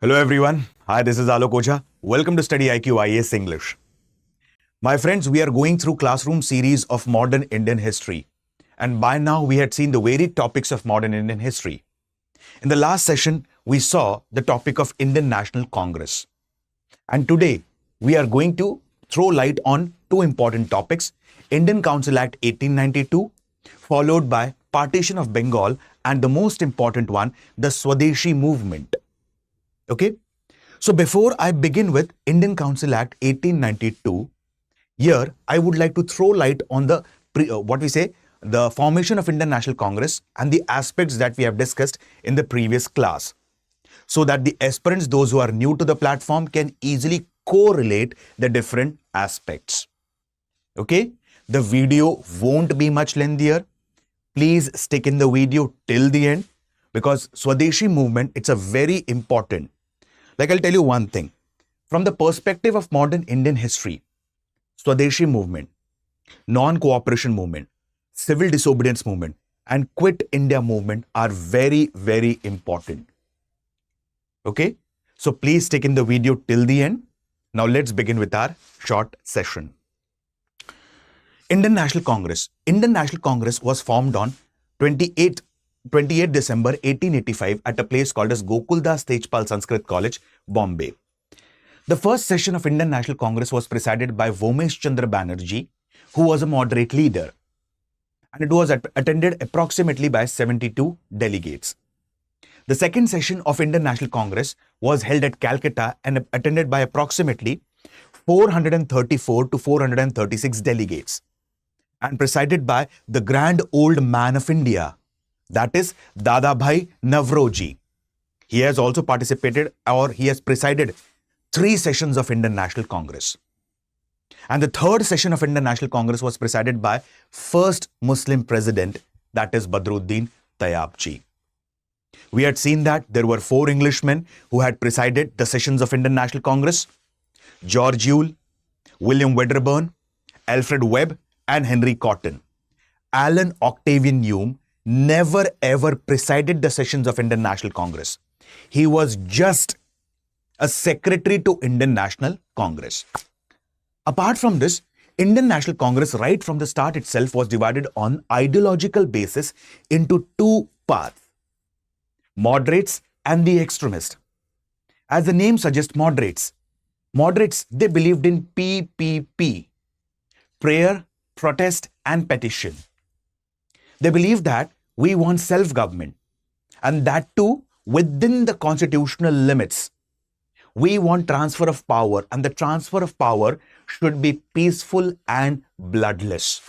Hello everyone. Hi, this is Alok Ojha. Welcome to StudyIQ IAS English. My friends, we are going through classroom series of modern Indian history. And by now we had seen the varied topics of modern Indian history. In the last session, we saw the topic of Indian National Congress. And today, we are going to throw light on two important topics, Indian Council Act 1892, followed by Partition of Bengal, and the most important one, the Swadeshi movement. Okay, so before I begin with Indian Council Act 1892, here I would like to throw light on the the formation of Indian National Congress and the aspects that we have discussed in the previous class, so that the aspirants, those who are new to the platform, can easily correlate the different aspects. Okay, the video won't be much lengthier. Please stick in the video till the end, because Swadeshi movement, it's a very important. Like, I'll tell you one thing. From the perspective of modern Indian history, Swadeshi movement, non-cooperation movement, civil disobedience movement, and Quit India movement are very, very important. Okay? So please stick in the video till the end. Now let's begin with our short session. Indian National Congress. Indian National Congress was formed on 28 December 1885 at a place called as Gokuldas Tejpal Sanskrit College, Bombay. The first session of Indian National Congress was presided by Vomesh Chandra Banerjee, who was a moderate leader, and it was attended approximately by 72 delegates. The second session of Indian National Congress was held at Calcutta and attended by approximately 434 to 436 delegates, and presided by the Grand Old Man of India, that is Dadabhai Navroji. He has also participated, or he has presided 3 sessions of Indian National Congress. And the third session of Indian National Congress was presided by first Muslim president, that is Badruddin Tayyabji. We had seen that there were 4 Englishmen who had presided the sessions of Indian National Congress: George Yule, William Wedderburn, Alfred Webb, and Henry Cotton. Alan Octavian Hume never ever presided the sessions of Indian National Congress. He was just a secretary to Indian National Congress. Apart from this, Indian National Congress right from the start itself was divided on ideological basis into 2 paths: moderates and the extremists. As the name suggests, moderates, they believed in PPP, prayer, protest, and petition. They believe that we want self-government, and that too within the constitutional limits. We want transfer of power, and the transfer of power should be peaceful and bloodless.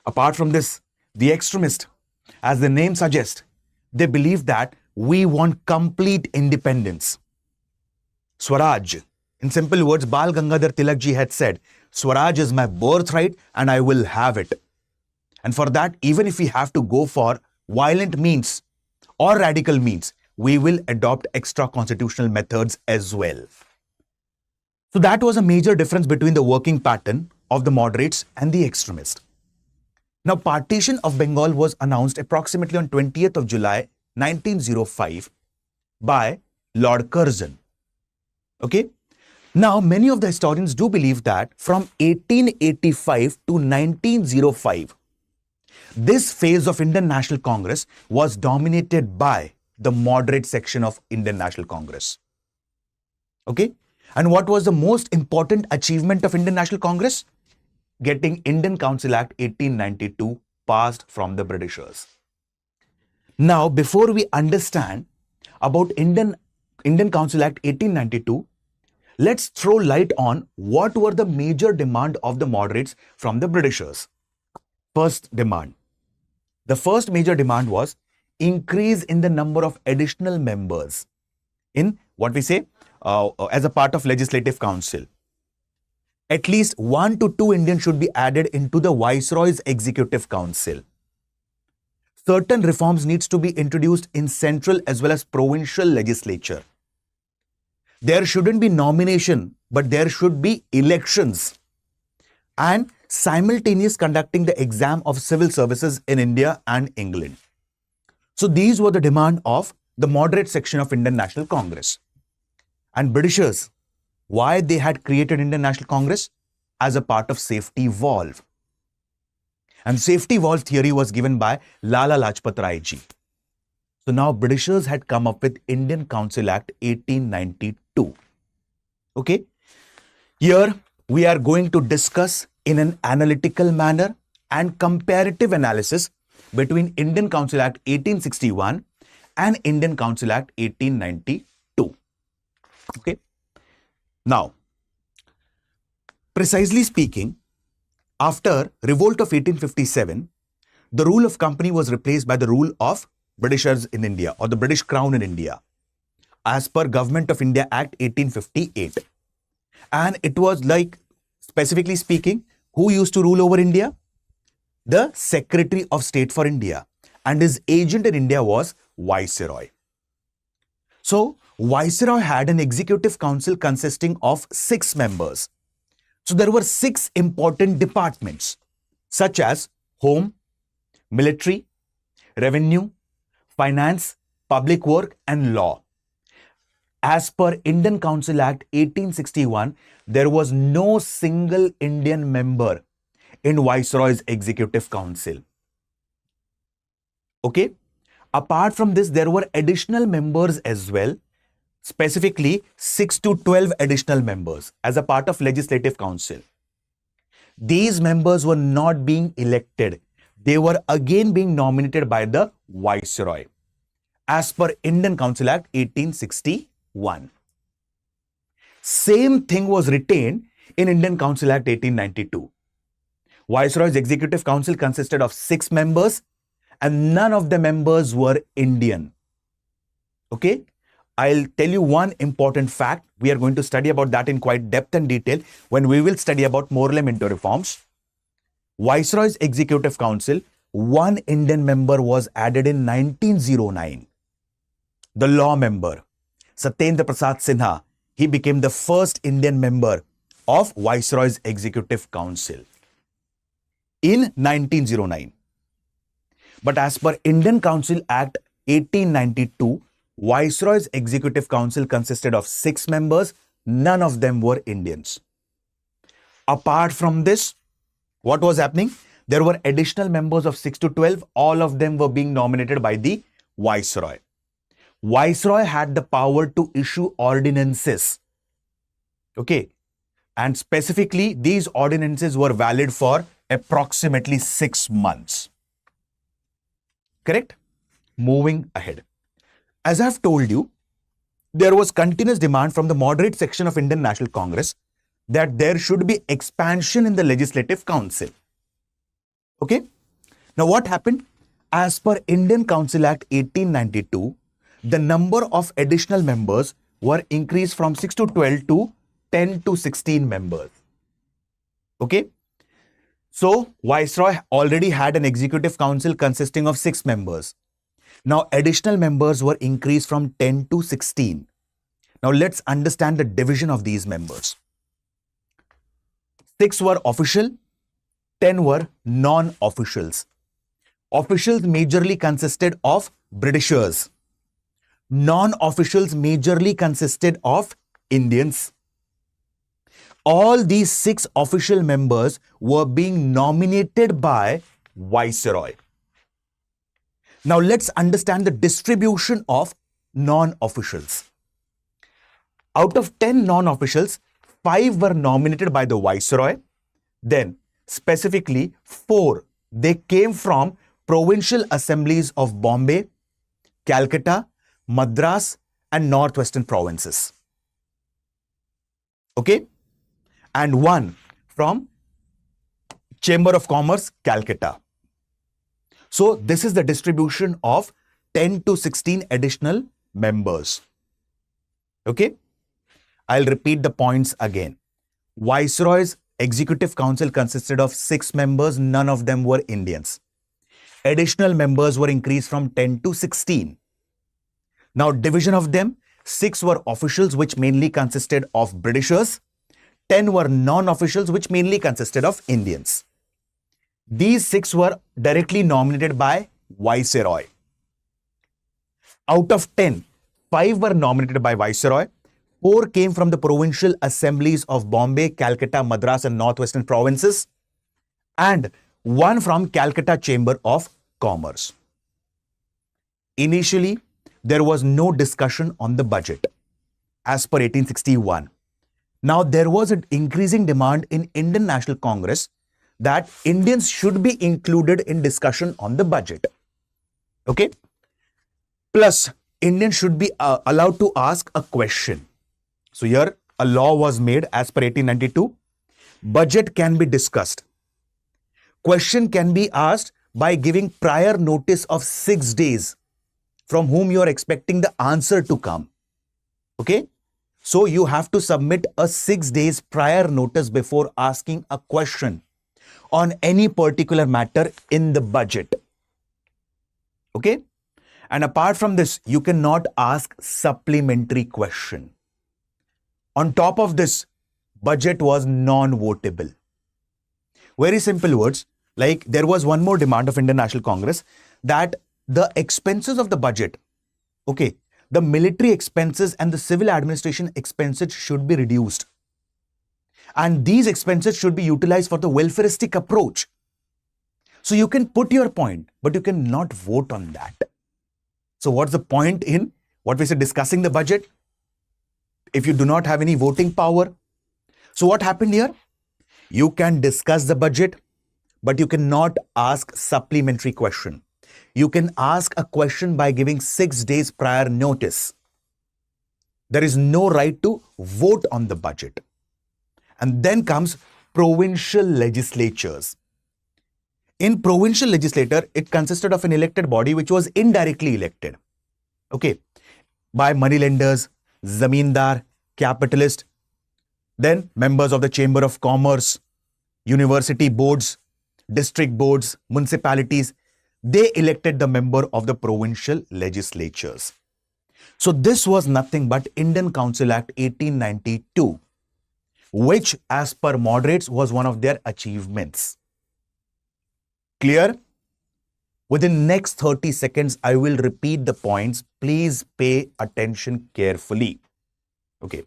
Apart from this, the extremist, as the name suggests, they believe that we want complete independence. Swaraj. In simple words, Bal Gangadhar Tilak ji had said, Swaraj is my birthright and I will have it. And for that, even if we have to go for violent means or radical means, we will adopt extra constitutional methods as well. So that was a major difference between the working pattern of the moderates and the extremists. Now, Partition of Bengal was announced approximately on 20th of July 1905 by Lord Curzon. Okay? Now, many of the historians do believe that from 1885 to 1905, this phase of Indian National Congress was dominated by the moderate section of Indian National Congress. Okay? And what was the most important achievement of Indian National Congress? Getting Indian Council Act 1892 passed from the Britishers. Now, before we understand about Indian Council Act 1892, let's throw light on what were the major demand of the moderates from the Britishers. First demand. The first major demand was increase in the number of additional members in what we say as a part of Legislative Council. At least 1 to 2 Indians should be added into the Viceroy's Executive Council. Certain reforms needs to be introduced in central as well as provincial legislature. There shouldn't be nomination, but there should be elections. And simultaneous conducting the exam of civil services in India and England. So these were the demand of the moderate section of Indian National Congress. And Britishers, why they had created Indian National Congress? As a part of safety valve. And safety valve theory was given by Lala Lajpat Rai ji. So now Britishers had come up with Indian Council Act 1892. Okay. Here we are going to discuss in an analytical manner and comparative analysis between Indian Council Act 1861 and Indian Council Act 1892. Okay. Now, precisely speaking, after revolt of 1857, the rule of company was replaced by the rule of Britishers in India or the British Crown in India as per Government of India Act 1858. And it was like, specifically speaking, who used to rule over India? The Secretary of State for India, and his agent in India was Viceroy. So, Viceroy had an executive council consisting of 6 members. So, there were 6 important departments such as Home, Military, Revenue, Finance, Public Work and Law. As per Indian Council Act 1861, there was no single Indian member in Viceroy's Executive Council. Okay. Apart from this, there were additional members as well, specifically 6 to 12 additional members as a part of Legislative Council. These members were not being elected. They were again being nominated by the Viceroy as per Indian Council Act 1861. Same thing was retained in Indian Council Act 1892. Viceroy's Executive Council consisted of 6 members and none of the members were Indian. Okay, I'll tell you one important fact. We are going to study about that in quite depth and detail when we will study about Morley Minto reforms. Viceroy's Executive Council, one Indian member was added in 1909. The law member, Satyendra Prasad Sinha, he became the first Indian member of Viceroy's Executive Council in 1909. But as per Indian Council Act 1892, Viceroy's Executive Council consisted of 6 members, none of them were Indians. Apart from this, what was happening? There were additional members of 6 to 12, all of them were being nominated by the Viceroy. Viceroy had the power to issue ordinances. Okay. And specifically, these ordinances were valid for approximately 6 months. Correct? Moving ahead. As I've told you, there was continuous demand from the moderate section of Indian National Congress that there should be expansion in the Legislative Council. Okay? Now what happened? As per Indian Council Act 1892, the number of additional members were increased from 6 to 12 to 10 to 16 members. Okay? So, Viceroy already had an Executive Council consisting of 6 members. Now, additional members were increased from 10 to 16. Now, let's understand the division of these members. 6 were official, 10 were non-officials. Officials majorly consisted of Britishers. Non-officials majorly consisted of Indians. All these 6 official members were being nominated by Viceroy. Now let's understand the distribution of non-officials. Out of 10 non-officials, 5 were nominated by the Viceroy. Then specifically 4, they came from provincial assemblies of Bombay, Calcutta, Madras and Northwestern provinces. Okay? And 1 from Chamber of Commerce, Calcutta. So this is the distribution of 10 to 16 additional members. Okay? I'll repeat the points again. Viceroy's Executive Council consisted of 6 members, none of them were Indians. Additional members were increased from 10 to 16. Now, division of them, 6 were officials, which mainly consisted of Britishers. 10 were non-officials, which mainly consisted of Indians. These 6 were directly nominated by Viceroy. Out of 10, 5 were nominated by Viceroy, 4 came from the provincial assemblies of Bombay, Calcutta, Madras and Northwestern provinces, and 1 from Calcutta Chamber of Commerce. Initially, there was no discussion on the budget as per 1861. Now, there was an increasing demand in Indian National Congress that Indians should be included in discussion on the budget. Okay? Plus, Indians should be allowed to ask a question. So here, a law was made as per 1892. Budget can be discussed. Question can be asked by giving prior notice of 6 days from whom you are expecting the answer to come. Okay? So you have to submit a 6 days prior notice before asking a question on any particular matter in the budget. Okay? And apart from this, you cannot ask supplementary question. On top of this, budget was non-votable. Very simple words, like there was one more demand of Indian National Congress that the expenses of the budget, okay, the military expenses and the civil administration expenses should be reduced. And these expenses should be utilized for the welfaristic approach. So you can put your point, but you cannot vote on that. So what's the point in what we say discussing the budget if you do not have any voting power? So what happened here? You can discuss the budget, but you cannot ask supplementary question. You can ask a question by giving 6 days prior notice. There is no right to vote on the budget. And then comes provincial legislatures. In provincial legislature, it consisted of an elected body which was indirectly elected. Okay, by moneylenders, zamindar, capitalist, then members of the Chamber of Commerce, university boards, district boards, municipalities. They elected the member of the provincial legislatures. So this was nothing but Indian Council Act 1892, which as per moderates was one of their achievements. Clear? Within next 30 seconds, I will repeat the points. Please pay attention carefully. Okay.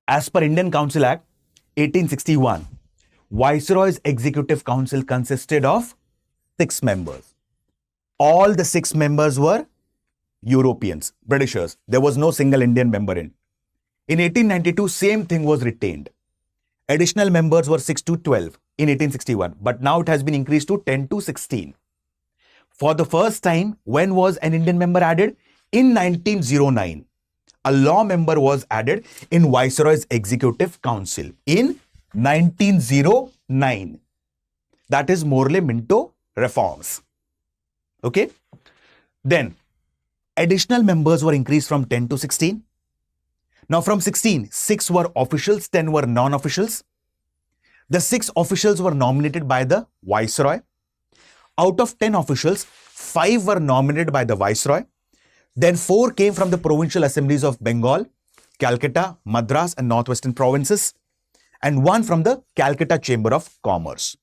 As per Indian Council Act 1861, Viceroy's Executive Council consisted of 6 members. All the 6 members were Europeans, Britishers. There was no single Indian member in. In 1892, same thing was retained. Additional members were 6 to 12 in 1861, but now it has been increased to 10 to 16. For the first time, when was an Indian member added? In 1909. A law member was added in Viceroy's Executive Council in 1909. That is Morley-Minto reforms. Okay. Then additional members were increased from 10 to 16. Now from 16, 6 were officials, 10 were non-officials. The 6 officials were nominated by the Viceroy. Out of 10 officials, 5 were nominated by the Viceroy. Then 4 came from the provincial assemblies of Bengal, Calcutta, Madras and Northwestern provinces, and 1 from the Calcutta Chamber of Commerce.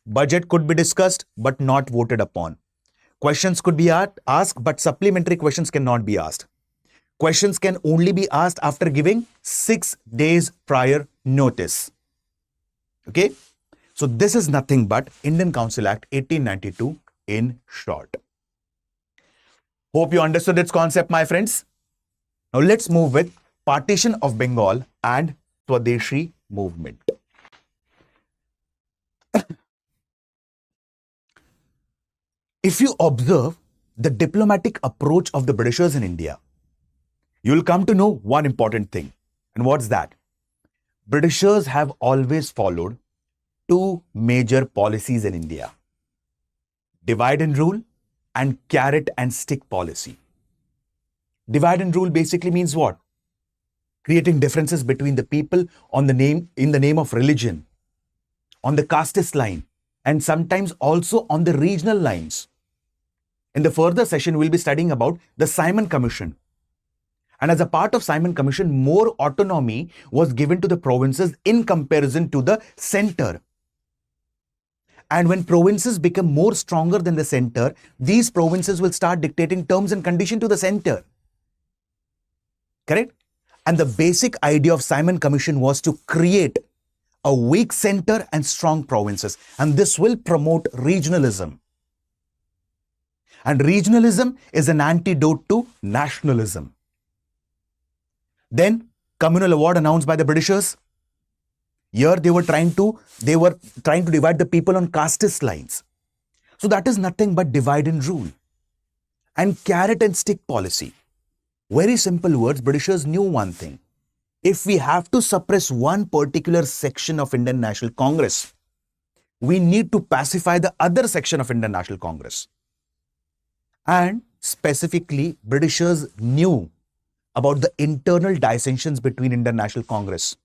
Budget could be discussed but not voted upon. Questions could be asked, but supplementary questions cannot be asked. Questions can only be asked after giving 6 days prior notice. Okay? So this is nothing but Indian Council Act 1892 in short. Hope you understood its concept, my friends. Now let's move with Partition of Bengal and Swadeshi movement. If you observe the diplomatic approach of the Britishers in India, you will come to know one important thing. And what's that? Britishers have always followed 2 major policies in India: divide and rule and carrot and stick policy. Divide and rule basically means what? Creating differences between the people in the name of religion, on the casteist line, and sometimes also on the regional lines. In the further session, we'll be studying about the Simon Commission. And as a part of Simon Commission, more autonomy was given to the provinces in comparison to the center. And when provinces become more stronger than the center, these provinces will start dictating terms and conditions to the center. Correct? And the basic idea of Simon Commission was to create a weak center and strong provinces. And this will promote regionalism. And regionalism is an antidote to nationalism. Then, communal award announced by the Britishers. Here they were trying to divide the people on casteist lines. So that is nothing but divide and rule. And carrot and stick policy. Very simple words, Britishers knew one thing. If we have to suppress one particular section of Indian National Congress, we need to pacify the other section of Indian National Congress. And specifically, Britishers knew about the internal dissensions between Indian National Congress.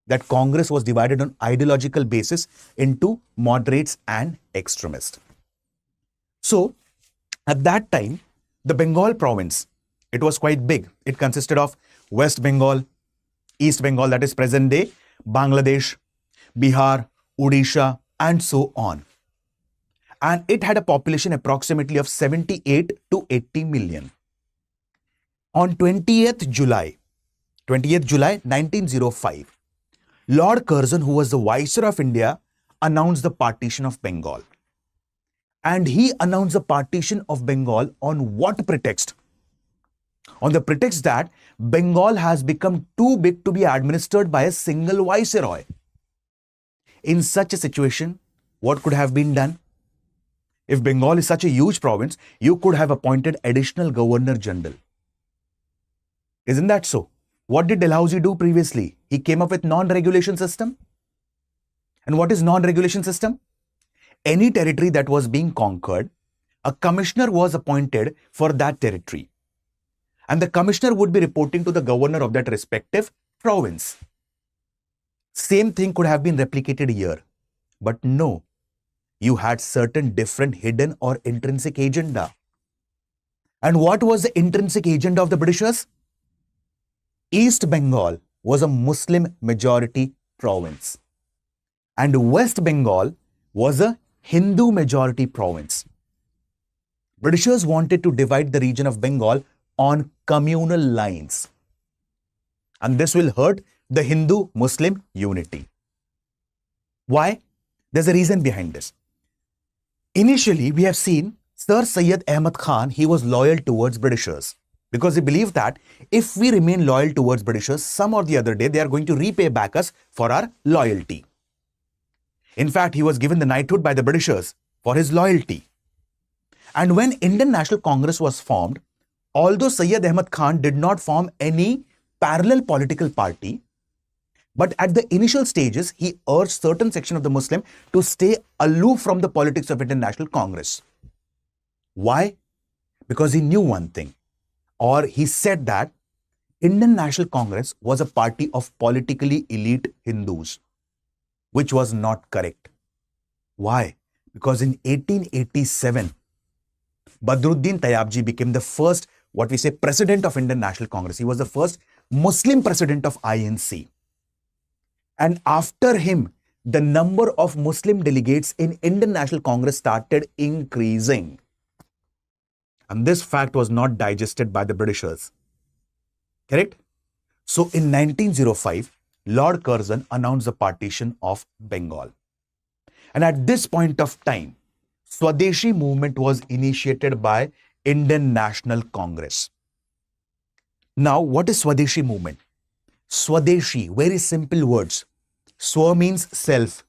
That Congress was divided on ideological basis into moderates and extremists. So, at that time, the Bengal province, it was quite big. It consisted of West Bengal, East Bengal, that is present day, Bangladesh, Bihar, Odisha, and so on. And it had a population approximately of 78 to 80 million. On 20th July 1905, Lord Curzon, who was the Viceroy of India, announced the Partition of Bengal. And he announced the Partition of Bengal on what pretext? On the pretext that Bengal has become too big to be administered by a single Viceroy. In such a situation, what could have been done? If Bengal is such a huge province, you could have appointed additional Governor General. Isn't that so? What did Dalhousie do previously? He came up with non-regulation system. And what is non-regulation system? Any territory that was being conquered, a commissioner was appointed for that territory. And the commissioner would be reporting to the governor of that respective province. Same thing could have been replicated here. But no, you had certain different hidden or intrinsic agenda. And what was the intrinsic agenda of the Britishers? East Bengal was a Muslim majority province. And West Bengal was a Hindu majority province. Britishers wanted to divide the region of Bengal on communal lines. And this will hurt the Hindu-Muslim unity. Why? There's a reason behind this. Initially, we have seen Sir Syed Ahmad Khan, he was loyal towards Britishers because he believed that if we remain loyal towards Britishers, some or the other day, they are going to repay back us for our loyalty. In fact, he was given the knighthood by the Britishers for his loyalty. And when Indian National Congress was formed, although Syed Ahmad Khan did not form any parallel political party, but at the initial stages, he urged certain section of the Muslim to stay aloof from the politics of Indian National Congress. Why? Because he knew one thing, or he said that Indian National Congress was a party of politically elite Hindus, which was not correct. Why? Because in 1887, Badruddin Tayyabji became the first, what we say, president of Indian National Congress. He was the first Muslim president of INC. And after him, the number of Muslim delegates in Indian National Congress started increasing. And this fact was not digested by the Britishers. Correct? So in 1905, Lord Curzon announced the partition of Bengal. And at this point of time, Swadeshi movement was initiated by Indian National Congress. Now, what is Swadeshi movement? Swadeshi, very simple words. Swa means self.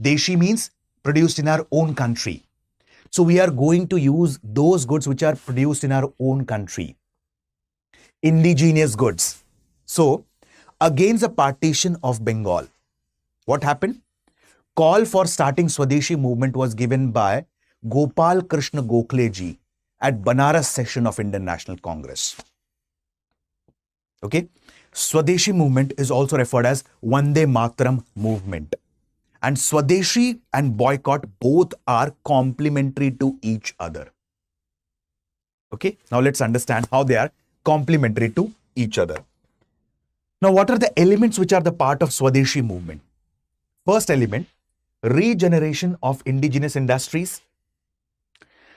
Deshi means produced in our own country. So we are going to use those goods which are produced in our own country. Indigenous goods. So, against the partition of Bengal, what happened? Call for starting Swadeshi movement was given by Gopal Krishna Gokhale ji at Banaras session of Indian National Congress. Okay. Swadeshi movement is also referred as Vande Mataram movement. And Swadeshi and boycott both are complementary to each other. Okay. Now let's understand how they are complementary to each other. Now what are the elements which are the part of Swadeshi movement? First element, Regeneration of indigenous industries.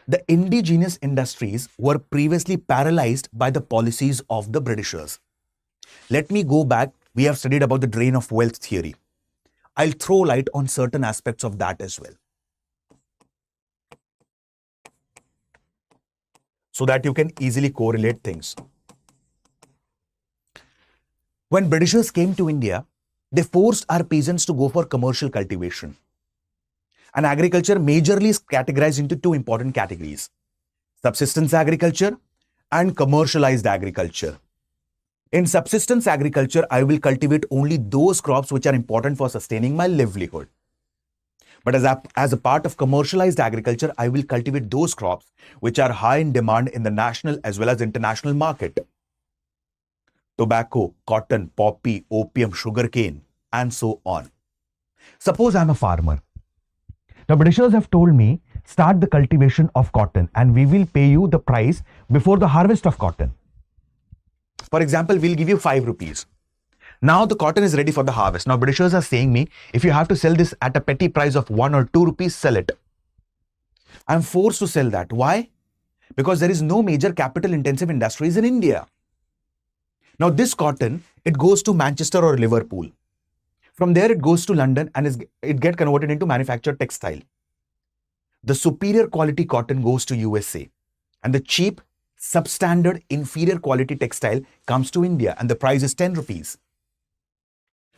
The indigenous industries were previously paralyzed by the policies of the Britishers. Let me go back. We have studied about the drain of wealth theory. I'll throw light on certain aspects of that as well, so that you can easily correlate things. When Britishers came to India, they forced our peasants to go for commercial cultivation. And agriculture majorly is categorized into two important categories: subsistence agriculture and commercialized agriculture. In subsistence agriculture, I will cultivate only those crops which are important for sustaining my livelihood. But as a part of commercialized agriculture, I will cultivate those crops which are high in demand in the national as well as international market. Tobacco, cotton, poppy, opium, sugarcane, and so on. Suppose I'm a farmer. Now, Britishers have told me, start the cultivation of cotton and we will pay you the price before the harvest of cotton. For example, we'll give you 5 rupees. Now the cotton is ready for the harvest. Now Britishers are saying me, if you have to sell this at a petty price of 1 or 2 rupees, sell it. I'm forced to sell that. Why? Because there is no major capital intensive industries in India. Now this cotton, it goes to Manchester or Liverpool. From there it goes to London and it gets converted into manufactured textile. The superior quality cotton goes to USA and the cheap, substandard, inferior quality textile comes to India and the price is 10 rupees.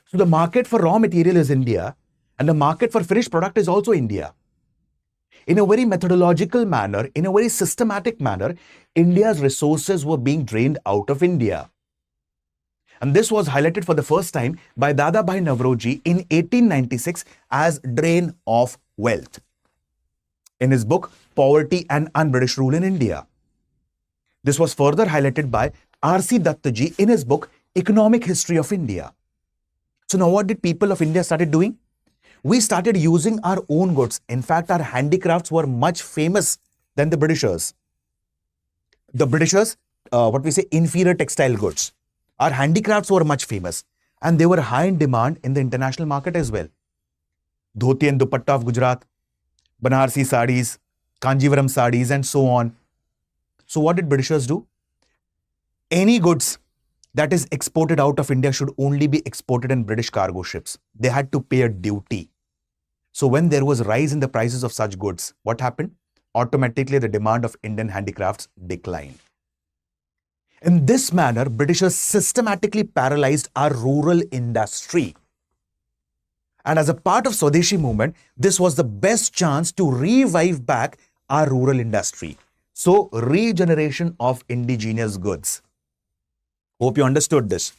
So the market for raw material is India and the market for finished product is also India. In a very methodological manner, in a very systematic manner, India's resources were being drained out of India. And this was highlighted for the first time by Dadabhai Navroji in 1896 as drain of wealth in his book Poverty and Un-British Rule in India. This was further highlighted by R.C. Dattaji in his book Economic History of India. So now what did people of India started doing? We started using our own goods. In fact, our handicrafts were much famous than the Britishers. The Britishers, inferior textile goods. Our handicrafts were much famous and they were high in demand in the international market as well. Dhoti and dupatta of Gujarat, Banarsi sarees, Kanjivaram sarees and so on. So what did Britishers do? Any goods that is exported out of India should only be exported in British cargo ships. They had to pay a duty. So when there was a rise in the prices of such goods, what happened? Automatically the demand of Indian handicrafts declined. In this manner, Britishers systematically paralyzed our rural industry. And as a part of Swadeshi movement, this was the best chance to revive back our rural industry. So, regeneration of indigenous goods. Hope you understood this.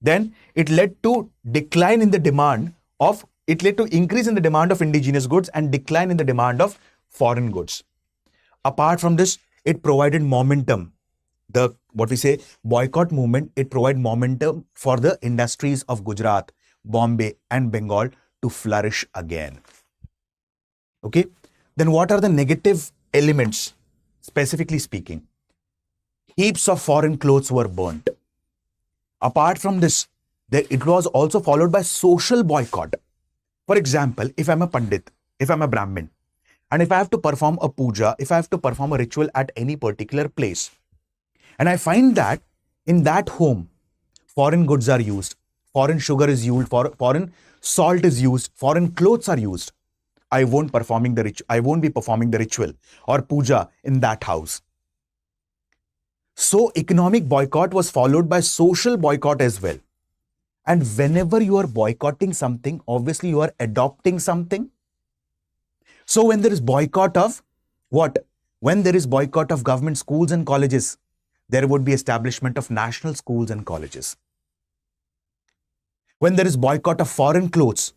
Then it led to increase in the demand of indigenous goods and decline in the demand of foreign goods. Apart from this, it provided momentum. The boycott movement, it provided momentum for the industries of Gujarat, Bombay and Bengal to flourish again. Okay. Then what are the negative elements? Specifically speaking, heaps of foreign clothes were burnt. Apart from this, it was also followed by social boycott. For example, if I'm a Pandit, if I'm a Brahmin, and if I have to perform a puja, if I have to perform a ritual at any particular place, and I find that in that home, foreign goods are used, foreign sugar is used, foreign salt is used, foreign clothes are used, I won't be performing the ritual or puja in that house. So economic boycott was followed by social boycott as well. And whenever you are boycotting something, obviously you are adopting something. So when there is boycott of what? When there is boycott of government schools and colleges, there would be establishment of national schools and colleges. When there is boycott of foreign clothes,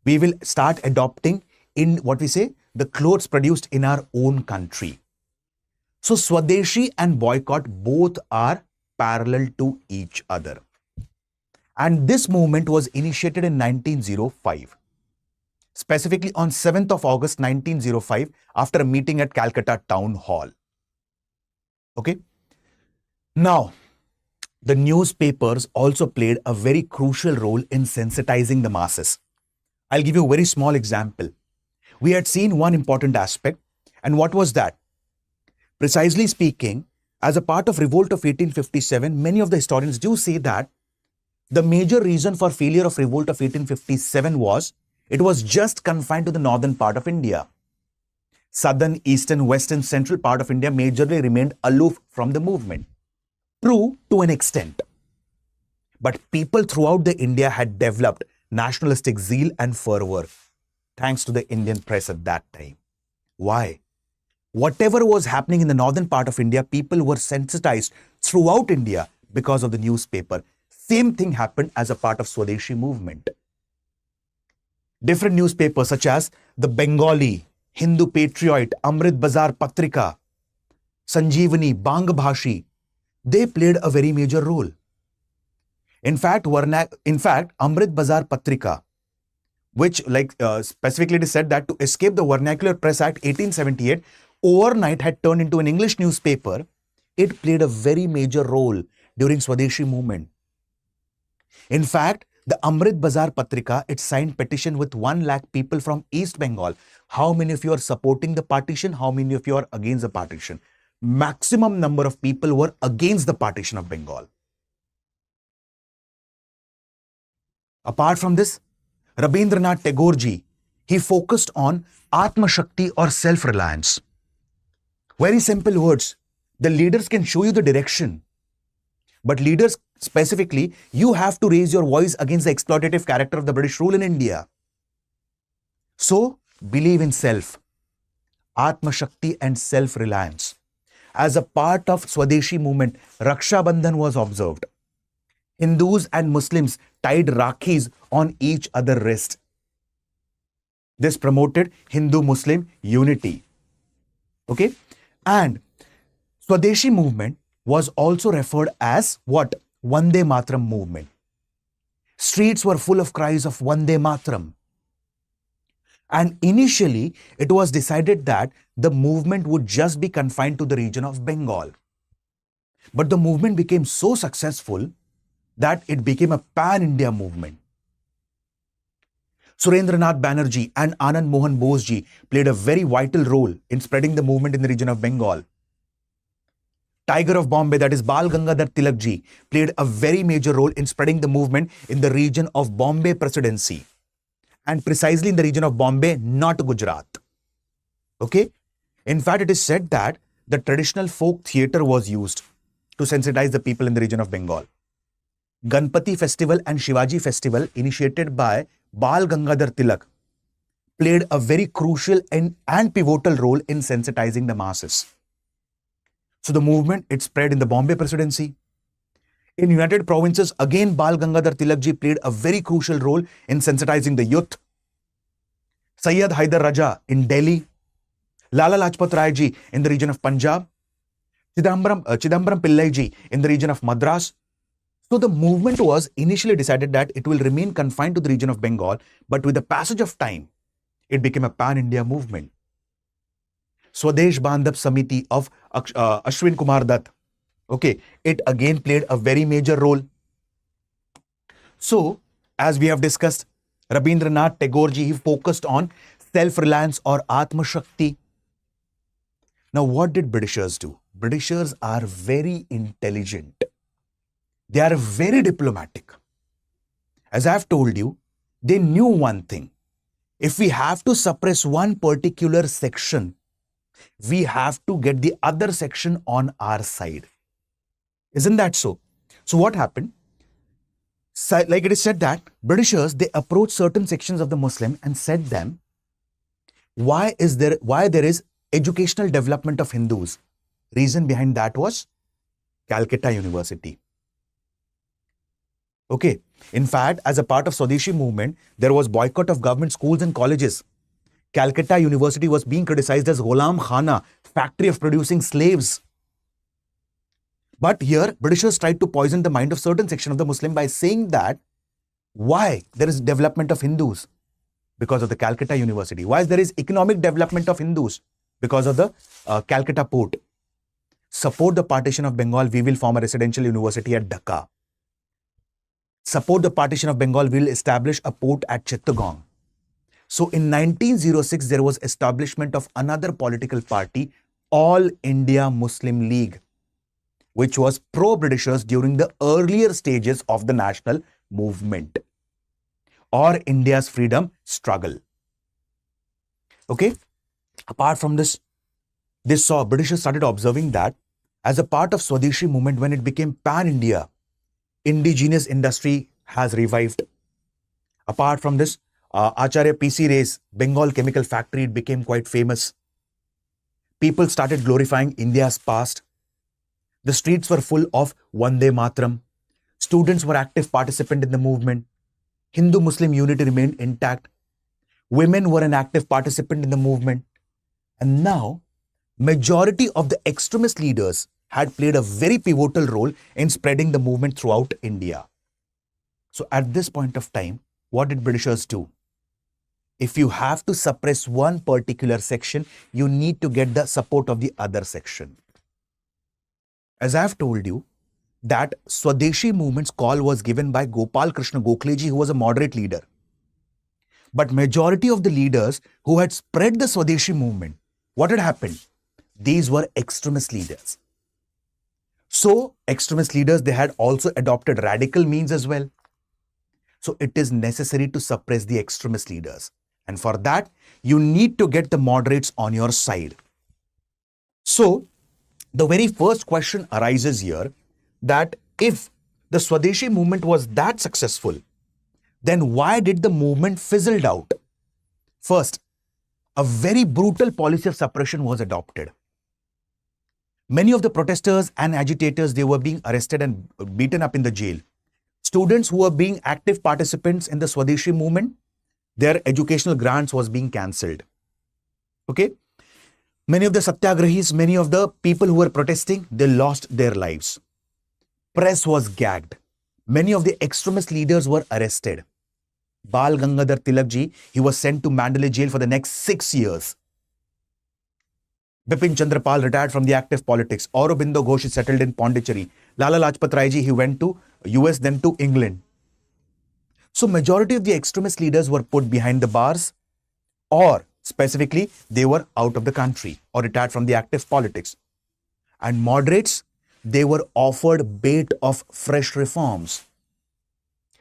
we will start adopting the clothes produced in our own country. So Swadeshi and boycott both are parallel to each other. And this movement was initiated in 1905. Specifically on 7th of August 1905 after a meeting at Calcutta Town Hall. Okay. Now, the newspapers also played a very crucial role in sensitizing the masses. I'll give you a very small example. We had seen one important aspect, and what was that? Precisely speaking, as a part of revolt of 1857, many of the historians do say that the major reason for failure of revolt of 1857 was it was just confined to the northern part of India. Southern, eastern, western, central part of India majorly remained aloof from the movement. True to an extent. But people throughout the India had developed nationalistic zeal and fervor thanks to the Indian press at that time. Why? Whatever was happening in the northern part of India, people were sensitized throughout India because of the newspaper. Same thing happened as a part of Swadeshi movement. Different newspapers such as the Bengali, Hindu Patriot, Amrit Bazar Patrika, Sanjeevani, Bang Bhashi, they played a very major role. In fact, Amrit Bazar Patrika, which specifically it is said that to escape the Vernacular Press Act 1878, overnight had turned into an English newspaper. It played a very major role during Swadeshi movement. In fact, the Amrit Bazar Patrika, it signed petition with 1 lakh people from East Bengal. How many of you are supporting the partition? How many of you are against the partition? Maximum number of people were against the partition of Bengal. Apart from this, Rabindranath Tagore ji, he focused on Atma Shakti or self-reliance. Very simple words. The leaders can show you the direction. But leaders, specifically, you have to raise your voice against the exploitative character of the British rule in India. So, believe in self, Atma Shakti and self-reliance. As a part of Swadeshi movement, Raksha Bandhan was observed. Hindus and Muslims tied Rakhis on each other's wrist. This promoted Hindu-Muslim unity. Okay? And Swadeshi movement was also referred as what? Vande Mataram movement. Streets were full of cries of Vande Mataram. And initially, it was decided that the movement would just be confined to the region of Bengal. But the movement became so successful that it became a pan-India movement. Surendranath Banerjee and Anand Mohan Bose ji played a very vital role in spreading the movement in the region of Bengal. Tiger of Bombay, that is Bal Gangadhar Tilak ji, played a very major role in spreading the movement in the region of Bombay Presidency. And precisely in the region of Bombay, not Gujarat. Okay? In fact, it is said that the traditional folk theatre was used to sensitize the people in the region of Bengal. Ganpati festival and Shivaji festival, initiated by Bal Gangadhar Tilak, played a very crucial and pivotal role in sensitizing the masses. So the movement, it spread in the Bombay Presidency. In United Provinces, again Bal Gangadhar Tilak ji played a very crucial role in sensitizing the youth. Sayyid Haidar Raja in Delhi. Lala Lajpat Rai ji in the region of Punjab. Chidambaram Pillai ji in the region of Madras. So the movement was initially decided that it will remain confined to the region of Bengal, but with the passage of time, it became a pan-India movement. Swadesh Bandhav Samiti of Ashwin Kumar Dutt, okay, it again played a very major role. So, as we have discussed, Rabindranath Tagore ji, he focused on self-reliance or Atma Shakti. Now, what did Britishers do? Britishers are very intelligent. They are very diplomatic. As I have told you, they knew one thing. If we have to suppress one particular section, we have to get the other section on our side. Isn't that so? So what happened? Like it is said that Britishers, they approached certain sections of the Muslim and said them, why there is educational development of Hindus? Reason behind that was Calcutta University. Okay. In fact, as a part of Swadeshi movement, there was boycott of government schools and colleges. Calcutta University was being criticized as Ghulam Khana, factory of producing slaves. But here, Britishers tried to poison the mind of certain section of the Muslim by saying that why there is development of Hindus? Because of the Calcutta University. Why there is economic development of Hindus? Because of the Calcutta port. Support the partition of Bengal, we will form a residential university at Dhaka. Support the partition of Bengal, we will establish a port at Chittagong. So in 1906, there was establishment of another political party, All India Muslim League, which was pro-Britishers during the earlier stages of the national movement or India's freedom struggle. Okay. Apart from this, Britishers started observing that as a part of Swadeshi movement, when it became pan-India, indigenous industry has revived. Apart from this, Acharya P.C. Ray's Bengal chemical factory, it became quite famous. People started glorifying India's past. The streets were full of Vande Mataram. Students were active participants in the movement. Hindu-Muslim unity remained intact. Women were an active participant in the movement. And now, majority of the extremist leaders had played a very pivotal role in spreading the movement throughout India. So at this point of time, what did Britishers do? If you have to suppress one particular section, you need to get the support of the other section. As I have told you, that Swadeshi movement's call was given by Gopal Krishna Gokhaleji, who was a moderate leader. But majority of the leaders who had spread the Swadeshi movement, what had happened? These were extremist leaders. So extremist leaders, they had also adopted radical means as well. So it is necessary to suppress the extremist leaders. And for that, you need to get the moderates on your side. So the very first question arises here that if the Swadeshi movement was that successful, then why did the movement fizzled out? First, a very brutal policy of suppression was adopted. Many of the protesters and agitators, they were being arrested and beaten up in the jail. Students who were being active participants in the Swadeshi movement, their educational grants was being cancelled. Okay? Many of the satyagrahis, many of the people who were protesting, they lost their lives. Press was gagged. Many of the extremist leaders were arrested. Bal Gangadhar Tilakji, he was sent to Mandalay jail for the next 6 years. Bipin Chandrapal retired from the active politics. Aurobindo Ghosh is settled in Pondicherry. Lala Lajpat Rai ji, he went to US, then to England. So majority of the extremist leaders were put behind the bars, or specifically, they were out of the country or retired from the active politics. And moderates, they were offered bait of fresh reforms,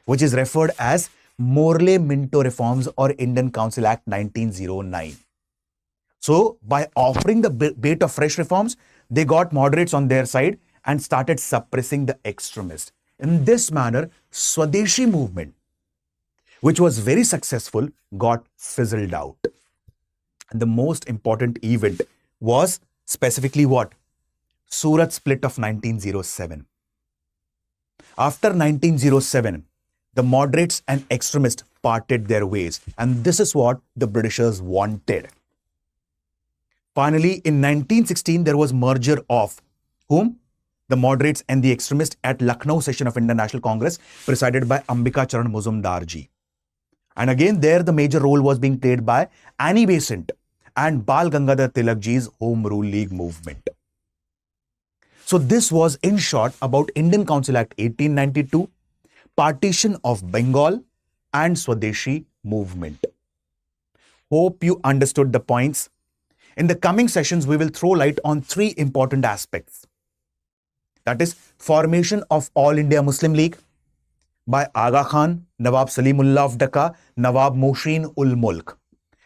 which is referred as Morley-Minto reforms or Indian Council Act 1909. So by offering the bait of fresh reforms, they got moderates on their side and started suppressing the extremists. In this manner, Swadeshi movement, which was very successful, got fizzled out. And the most important event was specifically what? Surat split of 1907. After 1907, the moderates and extremists parted their ways, and this is what the Britishers wanted. Finally, in 1916, there was merger of whom? The moderates and the extremists at Lucknow session of Indian National Congress, presided by Ambika Charan Muzumdarji. And again, there the major role was being played by Annie Besant and Bal Gangadhar Tilakji's Home Rule League movement. So this was in short about Indian Council Act 1892, Partition of Bengal and Swadeshi movement. Hope you understood the points. In the coming sessions, we will throw light on 3 important aspects. That is formation of All India Muslim League by Aga Khan, Nawab Salimullah of Dhaka, Nawab Moshin ul Mulk.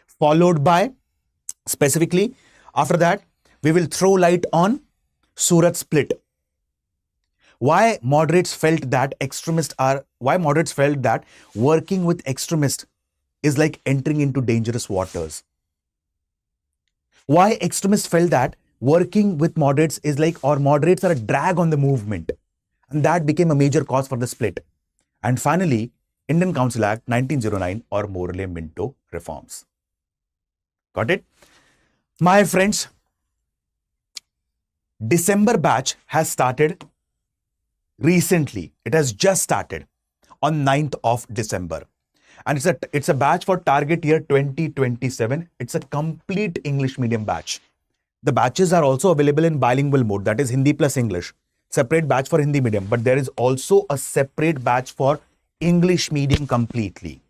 Followed by, specifically, after that, we will throw light on Surat split. Why moderates felt that working with extremists is like entering into dangerous waters. Why extremists felt that working with moderates is like, or moderates are a drag on the movement. And that became a major cause for the split. And finally, Indian Council Act 1909 or Morley-Minto reforms. Got it? My friends, December batch has started recently. It has just started on 9th of December. And it's a batch for target year 2027. It's a complete English medium batch. The batches are also available in bilingual mode, that is Hindi plus English. Separate batch for Hindi medium, but there is also a separate batch for English medium completely.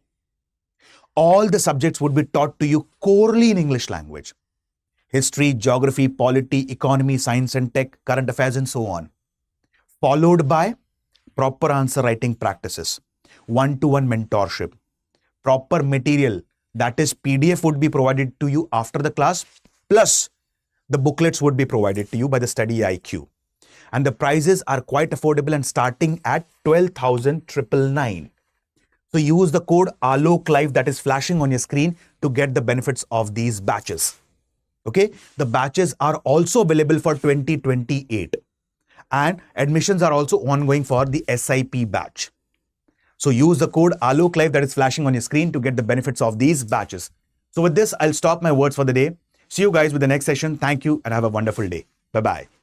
all the subjects would be taught to you corely in English language. History, geography, polity, economy, science and tech, current affairs, and so on. Followed by proper answer writing practices, one-to-one mentorship, proper material, that is PDF would be provided to you after the class, plus the booklets would be provided to you by the StudyIQ. And the prices are quite affordable and starting at 12,999. So use the code Alok Live that is flashing on your screen to get the benefits of these batches. Okay, the batches are also available for 2028 and admissions are also ongoing for the SIP batch. So use the code Alok Live that is flashing on your screen to get the benefits of these batches. So with this, I'll stop my words for the day. See you guys with the next session. Thank you and have a wonderful day. Bye-bye.